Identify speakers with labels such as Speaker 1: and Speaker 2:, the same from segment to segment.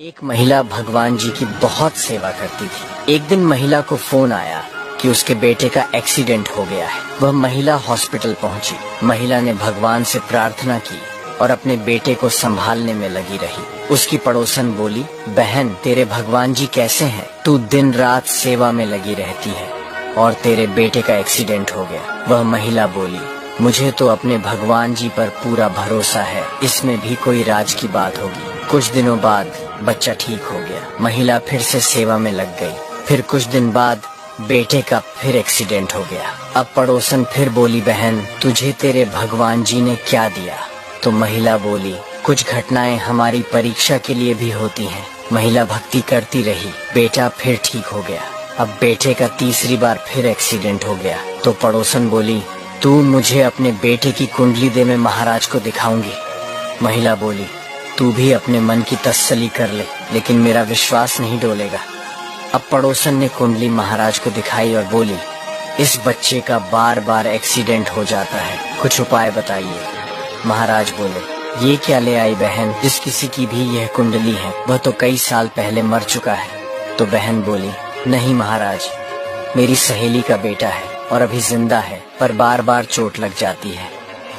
Speaker 1: एक महिला भगवान जी की बहुत सेवा करती थी। एक दिन महिला को फोन आया कि उसके बेटे का एक्सीडेंट हो गया है। वह महिला हॉस्पिटल पहुंची। महिला ने भगवान से प्रार्थना की और अपने बेटे को संभालने में लगी रही। उसकी पड़ोसन बोली, बहन तेरे भगवान जी कैसे हैं? तू दिन रात सेवा में लगी रहती है और तेरे बेटे का एक्सीडेंट हो गया। वह महिला बोली, मुझे तो अपने भगवान जी पर पूरा भरोसा है, इसमें भी कोई राज की बात होगी। कुछ दिनों बाद बच्चा ठीक हो गया। महिला फिर से सेवा में लग गई। फिर कुछ दिन बाद बेटे का फिर एक्सीडेंट हो गया। अब पड़ोसन फिर बोली, बहन तुझे तेरे भगवान जी ने क्या दिया? तो महिला बोली, कुछ घटनाएं हमारी परीक्षा के लिए भी होती हैं। महिला भक्ति करती रही, बेटा फिर ठीक हो गया। अब बेटे का तीसरी बार फिर एक्सीडेंट हो गया। तो पड़ोसन बोली, तू मुझे अपने बेटे की कुंडली दे, मैं महाराज को दिखाऊंगी। महिला बोली, तू भी अपने मन की तसल्ली कर ले, लेकिन मेरा विश्वास नहीं डोलेगा। अब पड़ोसन ने कुंडली महाराज को दिखाई और बोली, इस बच्चे का बार बार एक्सीडेंट हो जाता है, कुछ उपाय बताइए। महाराज बोले, ये क्या ले आई बहन? जिस किसी की भी यह कुंडली है वह तो कई साल पहले मर चुका है। तो बहन बोली, नहीं महाराज, मेरी सहेली का बेटा है और अभी जिंदा है, पर बार बार चोट लग जाती है।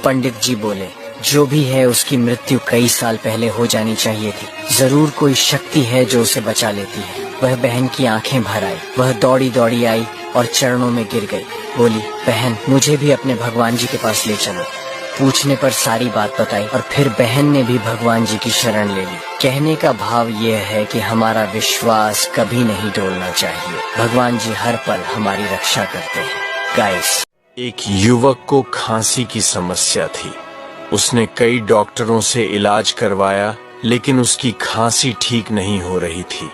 Speaker 1: पंडित जी बोले, जो भी है उसकी मृत्यु कई साल पहले हो जानी चाहिए थी। जरूर कोई शक्ति है जो उसे बचा लेती है। वह बहन की आंखें भर आई। वह दौड़ी दौड़ी आई और चरणों में गिर गई। बोली, बहन मुझे भी अपने भगवान जी के पास ले चलो। पूछने पर सारी बात बताई और फिर बहन ने भी भगवान जी की शरण ले ली। कहने का भाव यह है कि हमारा विश्वास कभी नहीं डोलना चाहिए। भगवान जी हर पल हमारी रक्षा करते हैं। गाइस,
Speaker 2: एक युवक को खांसी की समस्या थी। उसने कई डॉक्टरों से इलाज करवाया, लेकिन उसकी खांसी ठीक नहीं हो रही थी।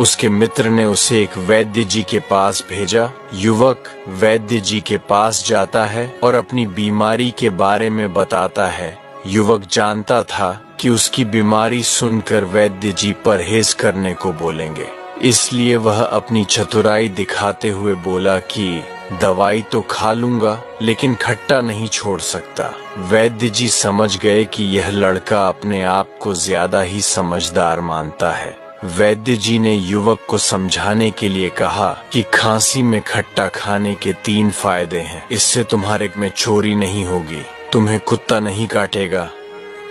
Speaker 2: उसके मित्र ने उसे एक वैद्य जी के पास भेजा। युवक वैद्य जी के पास जाता है और अपनी बीमारी के बारे में बताता है। युवक जानता था कि उसकी बीमारी सुनकर वैद्य जी परहेज करने को बोलेंगे, इसलिए वह अपनी चतुराई दिखाते हुए बोला कि दवाई तो खा लूंगा, लेकिन खट्टा नहीं छोड़ सकता। वैद्य जी समझ गए कि यह लड़का अपने आप को ज्यादा ही समझदार मानता है। वैद्य जी ने युवक को समझाने के लिए कहा कि खांसी में खट्टा खाने के 3 फायदे हैं। इससे तुम्हारे में चोरी नहीं होगी, तुम्हें कुत्ता नहीं काटेगा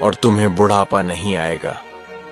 Speaker 2: और तुम्हें बुढ़ापा नहीं आएगा।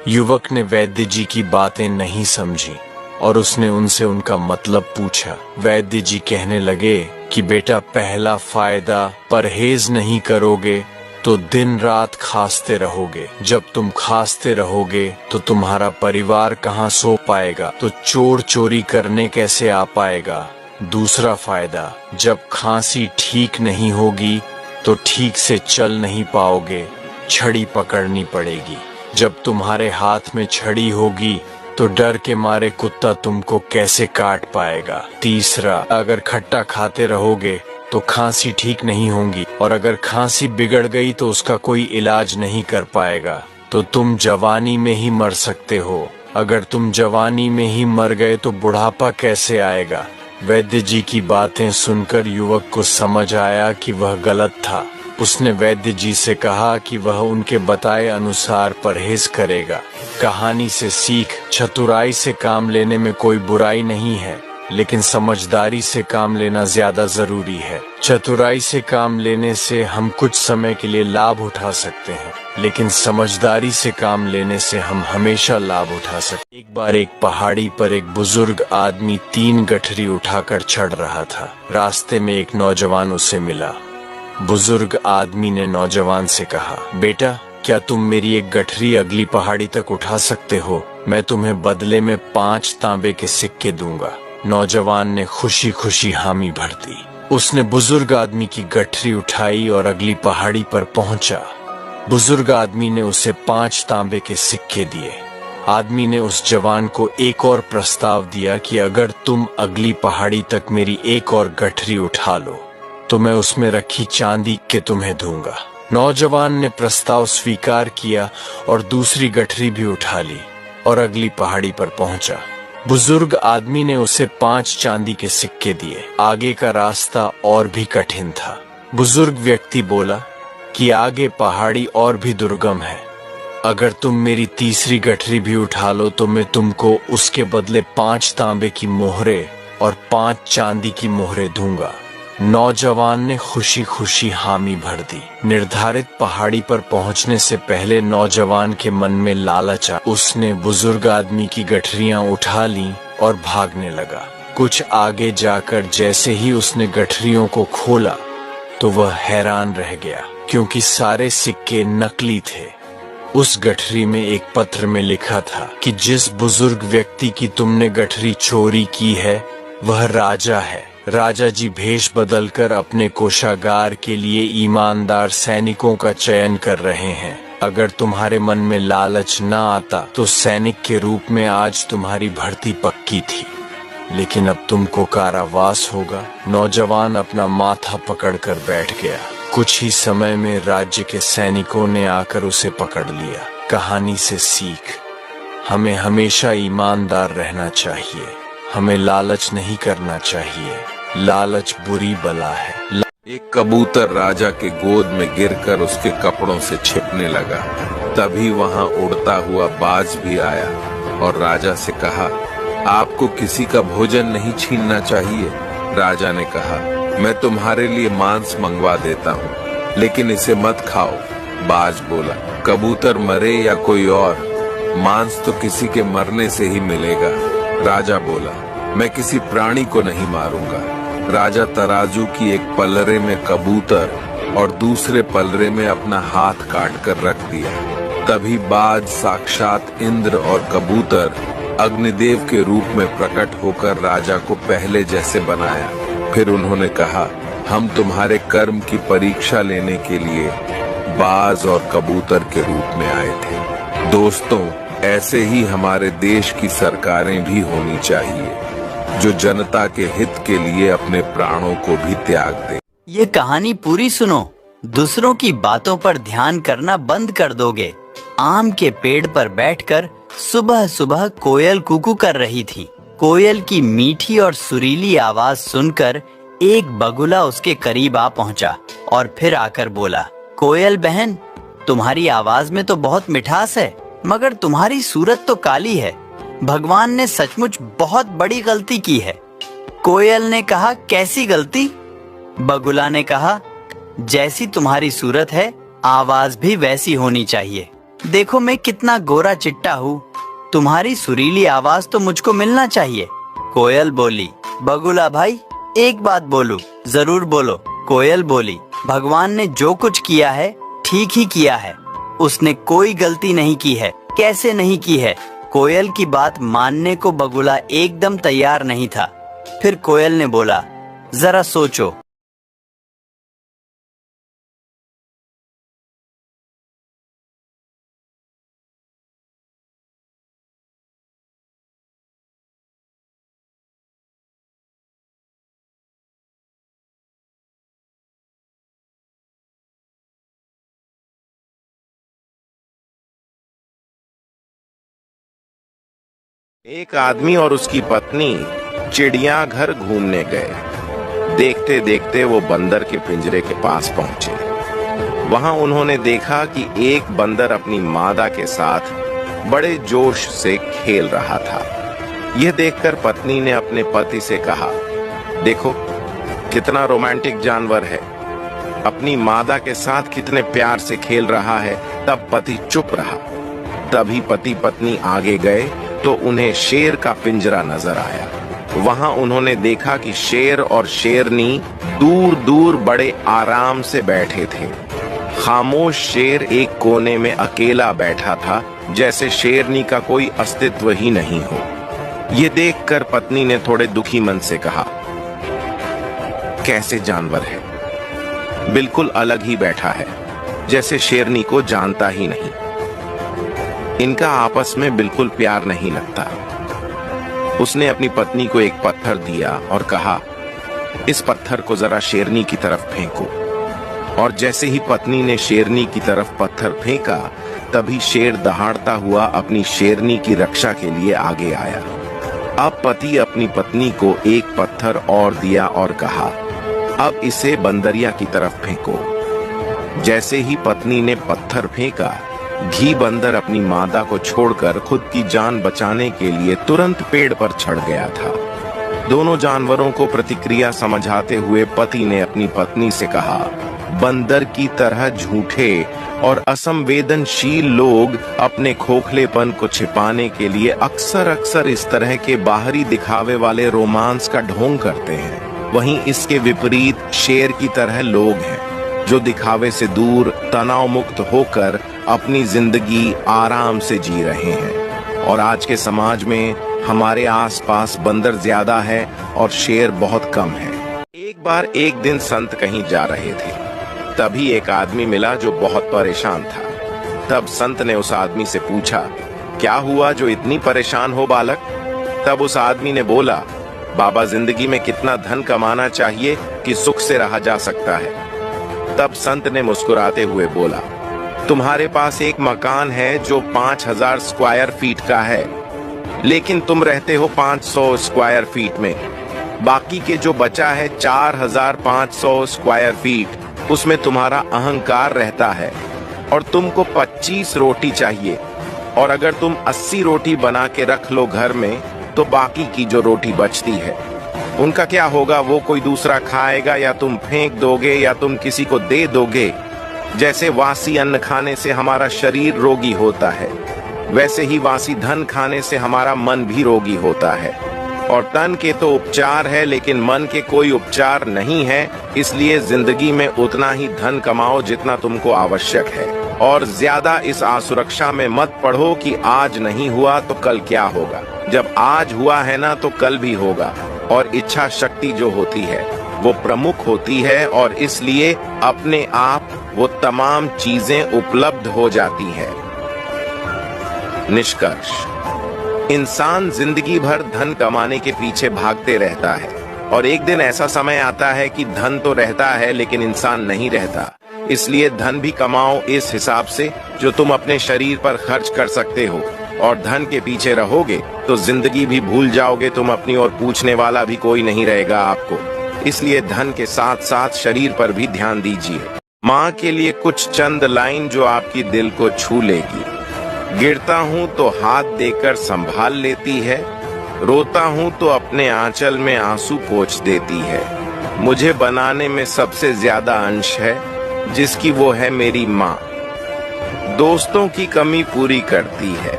Speaker 2: युवक ने वैद्य जी की बातें नहीं समझी और उसने उनसे उनका मतलब पूछा। वैद्य जी कहने लगे कि बेटा, पहला फायदा, परहेज नहीं करोगे तो दिन रात खांसते रहोगे। जब तुम खांसते रहोगे तो तुम्हारा परिवार कहाँ सो पाएगा, तो चोर चोरी करने कैसे आ पाएगा। दूसरा फायदा, जब खांसी ठीक नहीं होगी तो ठीक से चल नहीं पाओगे, छड़ी पकड़नी पड़ेगी। जब तुम्हारे हाथ में छड़ी होगी तो डर के मारे कुत्ता तुमको कैसे काट पाएगा। तीसरा, अगर खट्टा खाते रहोगे तो खांसी ठीक नहीं होगी, और अगर खांसी बिगड़ गई तो उसका कोई इलाज नहीं कर पाएगा, तो तुम जवानी में ही मर सकते हो। अगर तुम जवानी में ही मर गए तो बुढ़ापा कैसे आएगा। वैद्य जी की बातें सुनकर युवक को समझ आया कि वह गलत था। उसने वैद्य जी से कहा कि वह उनके बताए अनुसार परहेज करेगा। कहानी से सीख, चतुराई से काम लेने में कोई बुराई नहीं है, लेकिन समझदारी से काम लेना ज्यादा जरूरी है। चतुराई से काम लेने से हम कुछ समय के लिए लाभ उठा सकते हैं, लेकिन समझदारी से काम लेने से हम हमेशा लाभ उठा सकते हैं। एक बार एक पहाड़ी पर एक बुजुर्ग आदमी 3 गठरी उठाकर चढ़ रहा था। रास्ते में एक नौजवान उसे मिला। बुजुर्ग आदमी ने नौजवान से कहा, बेटा, क्या तुम मेरी एक गठरी अगली पहाड़ी तक उठा सकते हो? मैं तुम्हें बदले में 5 तांबे के सिक्के दूंगा। नौजवान ने खुशी खुशी हामी भर दी। उसने बुजुर्ग आदमी की गठरी उठाई और अगली पहाड़ी पर पहुंचा। बुजुर्ग आदमी ने उसे 5 तांबे के सिक्के दिए। आदमी ने उस जवान को एक और प्रस्ताव दिया कि अगर तुम अगली पहाड़ी तक मेरी एक और गठरी उठा लो तो मैं उसमें रखी चांदी के तुम्हें दूंगा। नौजवान ने प्रस्ताव स्वीकार किया और दूसरी गठरी भी उठा ली और अगली पहाड़ी पर पहुंचा। बुजुर्ग आदमी ने उसे 5 चांदी के सिक्के दिए। आगे का रास्ता और भी कठिन था। बुजुर्ग व्यक्ति बोला कि आगे पहाड़ी और भी दुर्गम है, अगर तुम मेरी तीसरी गठरी भी उठा लो तो मैं तुमको उसके बदले 5 तांबे की मोहरे और 5 चांदी की मोहरे दूंगा। नौजवान ने खुशी खुशी हामी भर दी। निर्धारित पहाड़ी पर पहुंचने से पहले नौजवान के मन में लालच आ, उसने बुजुर्ग आदमी की गठरियां उठा ली और भागने लगा। कुछ आगे जाकर जैसे ही उसने गठरियों को खोला तो वह हैरान रह गया, क्योंकि सारे सिक्के नकली थे। उस गठरी में एक पत्र में लिखा था कि जिस बुजुर्ग व्यक्ति की तुमने गठरी चोरी की है वह राजा है। राजा जी भेष बदलकर अपने कोषागार के लिए ईमानदार सैनिकों का चयन कर रहे हैं। अगर तुम्हारे मन में लालच न आता तो सैनिक के रूप में आज तुम्हारी भर्ती पक्की थी, लेकिन अब तुमको कारावास होगा। नौजवान अपना माथा पकड़कर बैठ गया। कुछ ही समय में राज्य के सैनिकों ने आकर उसे पकड़ लिया। कहानी से सीख, हमें हमेशा ईमानदार रहना चाहिए। हमें लालच नहीं करना चाहिए। लालच बुरी बला है।
Speaker 3: एक कबूतर राजा के गोद में गिरकर उसके कपड़ों से छिपने लगा। तभी वहां उड़ता हुआ बाज भी आया और राजा से कहा, आपको किसी का भोजन नहीं छीनना चाहिए। राजा ने कहा, मैं तुम्हारे लिए मांस मंगवा देता हूँ, लेकिन इसे मत खाओ। बाज बोला, कबूतर मरे या कोई और, मांस तो किसी के मरने से ही मिलेगा। राजा बोला, मैं किसी प्राणी को नहीं मारूंगा। राजा तराजू की एक पलरे में कबूतर और दूसरे पलरे में अपना हाथ काट कर रख दिया। तभी बाज साक्षात इंद्र और कबूतर अग्निदेव के रूप में प्रकट होकर राजा को पहले जैसे बनाया। फिर उन्होंने कहा, हम तुम्हारे कर्म की परीक्षा लेने के लिए बाज और कबूतर के रूप में आए थे। दोस्तों, ऐसे ही हमारे देश की सरकारें भी होनी चाहिए, जो जनता के हित के लिए अपने प्राणों को भी त्याग दे।
Speaker 4: ये कहानी पूरी सुनो, दूसरों की बातों पर ध्यान करना बंद कर दोगे। आम के पेड़ पर बैठकर सुबह सुबह कोयल कुकू कर रही थी। कोयल की मीठी और सुरीली आवाज सुनकर एक बगुला उसके करीब आ पहुंचा और फिर आकर बोला, कोयल बहन, तुम्हारी आवाज में तो बहुत मिठास है, मगर तुम्हारी सूरत तो काली है। भगवान ने सचमुच बहुत बड़ी गलती की है। कोयल ने कहा, कैसी गलती? बगुला ने कहा, जैसी तुम्हारी सूरत है आवाज भी वैसी होनी चाहिए। देखो मैं कितना गोरा चिट्टा हूँ, तुम्हारी सुरीली आवाज तो मुझको मिलना चाहिए। कोयल बोली, बगुला भाई एक बात बोलूं? जरूर बोलो। कोयल बोली, भगवान ने जो कुछ किया है ठीक ही किया है, उसने कोई गलती नहीं की है। कैसे नहीं की है? कोयल की बात मानने को बगुला एकदम तैयार नहीं था। फिर कोयल ने बोला, जरा सोचो।
Speaker 5: एक आदमी और उसकी पत्नी चिड़ियाघर घूमने गए। देखते देखते वो बंदर के पिंजरे के पास पहुंचे। वहां उन्होंने देखा कि एक बंदर अपनी मादा के साथ बड़े जोश से खेल रहा था। यह देखकर पत्नी ने अपने पति से कहा, देखो कितना रोमांटिक जानवर है, अपनी मादा के साथ कितने प्यार से खेल रहा है। तब पति चुप रहा। तभी पति पत्नी आगे गए तो उन्हें शेर का पिंजरा नजर आया। वहां उन्होंने देखा कि शेर और शेरनी दूर दूर बड़े आराम से बैठे थे। खामोश शेर एक कोने में अकेला बैठा था, जैसे शेरनी का कोई अस्तित्व ही नहीं हो। ये देखकर पत्नी ने थोड़े दुखी मन से कहा, कैसे जानवर है, बिल्कुल अलग ही बैठा है, जैसे शेरनी को जानता ही नहीं। इनका आपस में बिल्कुल प्यार नहीं लगता। उसने अपनी पत्नी को एक पत्थर दिया और कहा, इस पत्थर को जरा शेरनी की तरफ फेंको। और जैसे ही पत्नी ने शेरनी की तरफ पत्थर फेंका, तभी शेर दहाड़ता हुआ अपनी शेरनी की रक्षा के लिए आगे आया। अब पति अपनी पत्नी को एक पत्थर और दिया और कहा, अब इसे बंदरिया की तरफ फेंको। जैसे ही पत्नी ने पत्थर फेंका, घी बंदर अपनी मादा को छोड़कर खुद की जान बचाने के लिए तुरंत पेड़ पर चढ़ गया था। दोनों जानवरों को प्रतिक्रिया समझाते हुए पति ने अपनी पत्नी से कहा, बंदर की तरह झूठे और असंवेदनशील लोग अपने खोखलेपन को छिपाने के लिए अक्सर इस तरह के बाहरी दिखावे वाले रोमांस का ढोंग करते हैं। वहीं इसके विपरीत शेर की तरह लोग हैं जो दिखावे से दूर तनाव मुक्त होकर अपनी जिंदगी आराम से जी रहे हैं। और आज के समाज में हमारे आसपास बंदर ज्यादा है और शेर बहुत कम है। एक बार एक दिन संत कहीं जा रहे थे, तभी एक आदमी मिला जो बहुत परेशान था। तब संत ने उस आदमी से पूछा, क्या हुआ जो इतनी परेशान हो बालक? तब उस आदमी ने बोला, बाबा, जिंदगी में कितना धन कमाना चाहिए कि सुख से रहा जा सकता है? तब संत ने मुस्कुराते हुए बोला, तुम्हारे पास एक मकान है जो 5000 स्क्वायर फीट का है, लेकिन तुम रहते हो 500 स्क्वायर फीट में। बाकी के जो बचा है 4500 स्क्वायर फीट, उसमें तुम्हारा अहंकार रहता है और तुमको 25 रोटी चाहिए। और अगर तुम 80 रोटी बना के रख लो घर में, तो बाकी की जो रोटी बचती है उनका क्या होगा? वो कोई दूसरा खाएगा या तुम फेंक दोगे या तुम किसी को दे दोगे। जैसे वासी अन्न खाने से हमारा शरीर रोगी होता है, वैसे ही वासी धन खाने से हमारा मन भी रोगी होता है। और तन के तो उपचार है, लेकिन मन के कोई उपचार नहीं है। इसलिए जिंदगी में उतना ही धन कमाओ जितना तुमको आवश्यक है, और ज्यादा इस असुरक्षा में मत पढ़ो कि आज नहीं हुआ तो कल क्या होगा। जब आज हुआ है ना, तो कल भी होगा। और इच्छा शक्ति जो होती है वो प्रमुख होती है, और इसलिए अपने आप वो तमाम चीजें उपलब्ध हो जाती है। निष्कर्ष, इंसान जिंदगी भर धन कमाने के पीछे भागते रहता है, और एक दिन ऐसा समय आता है कि धन तो रहता है लेकिन इंसान नहीं रहता। इसलिए धन भी कमाओ इस हिसाब से जो तुम अपने शरीर पर खर्च कर सकते हो, और धन के पीछे रहोगे तो जिंदगी भी भूल जाओगे तुम अपनी, और पूछने वाला भी कोई नहीं रहेगा आपको। इसलिए धन के साथ साथ शरीर पर भी ध्यान दीजिए। माँ के लिए कुछ चंद लाइन जो आपकी दिल को छू लेगी। गिरता हूँ तो हाथ देकर संभाल लेती है, रोता हूँ तो अपने आंचल में आंसू पोंछ देती है। मुझे बनाने में सबसे ज्यादा अंश है जिसकी वो है मेरी माँ। दोस्तों की कमी पूरी करती है,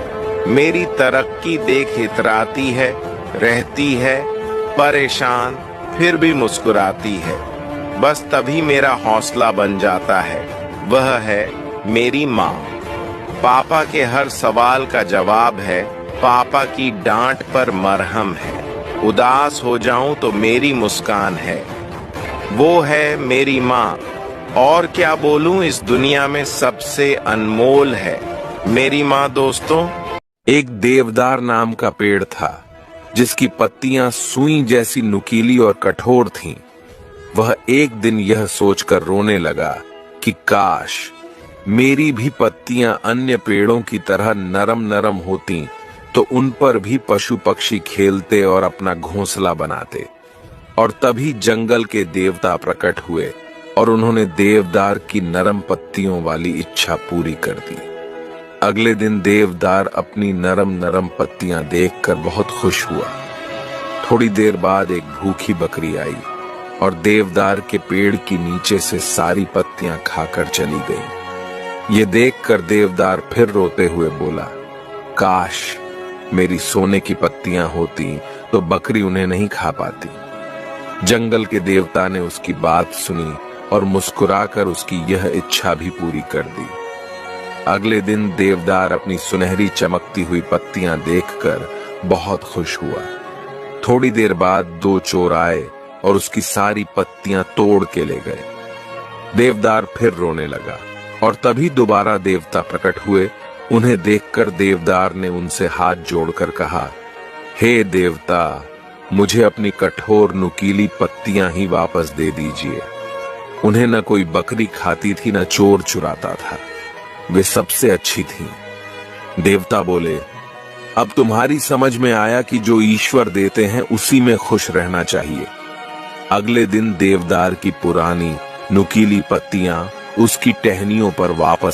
Speaker 5: मेरी तरक्की देख इतराती है, रहती है परेशान फिर भी मुस्कुराती है। बस तभी मेरा हौसला बन जाता है, वह है मेरी माँ। पापा के हर सवाल का जवाब है, पापा की डांट पर मरहम है। उदास हो जाऊं तो मेरी मुस्कान है, वो है मेरी माँ। और क्या बोलूं, इस दुनिया में सबसे अनमोल है मेरी माँ। दोस्तों,
Speaker 3: एक देवदार नाम का पेड़ था जिसकी पत्तियां सुई जैसी नुकीली और कठोर थीं। वह एक दिन यह सोचकर रोने लगा कि काश मेरी भी पत्तियां अन्य पेड़ों की तरह नरम नरम होती तो उन पर भी पशु पक्षी खेलते और अपना घोंसला बनाते। और तभी जंगल के देवता प्रकट हुए और उन्होंने देवदार की नरम पत्तियों वाली इच्छा पूरी कर दी। अगले दिन देवदार अपनी नरम नरम पत्तियां देखकर बहुत खुश हुआ। थोड़ी देर बाद एक भूखी बकरी आई और देवदार के पेड़ की नीचे से सारी पत्तियां खाकर चली गई। ये देखकर देवदार फिर रोते हुए बोला, काश मेरी सोने की पत्तियां होती तो बकरी उन्हें नहीं खा पाती। जंगल के देवता ने उसकी बात सुनी और मुस्कुराकर उसकी यह इच्छा भी पूरी कर दी। अगले दिन देवदार अपनी सुनहरी चमकती हुई पत्तियां देखकर बहुत खुश हुआ। थोड़ी देर बाद दो चोर आए और उसकी सारी पत्तियां तोड़ के ले गए। देवदार फिर रोने लगा और तभी दोबारा देवता प्रकट हुए। उन्हें देखकर देवदार ने उनसे हाथ जोड़कर कहा, हे देवता, मुझे अपनी कठोर नुकीली पत्तियां ही वापस दे दीजिए। उन्हें न कोई बकरी खाती थी न चोर चुराता था, वे सबसे अच्छी थीं। देवता बोले, अब तुम्हारी समझ में आया कि जो ईश्वर देते हैं उसी में खुश रहना चाहिए। अगले दिन देवदार की पुरानी नुकीली पत्तियां उसकी टहनियों पर वापस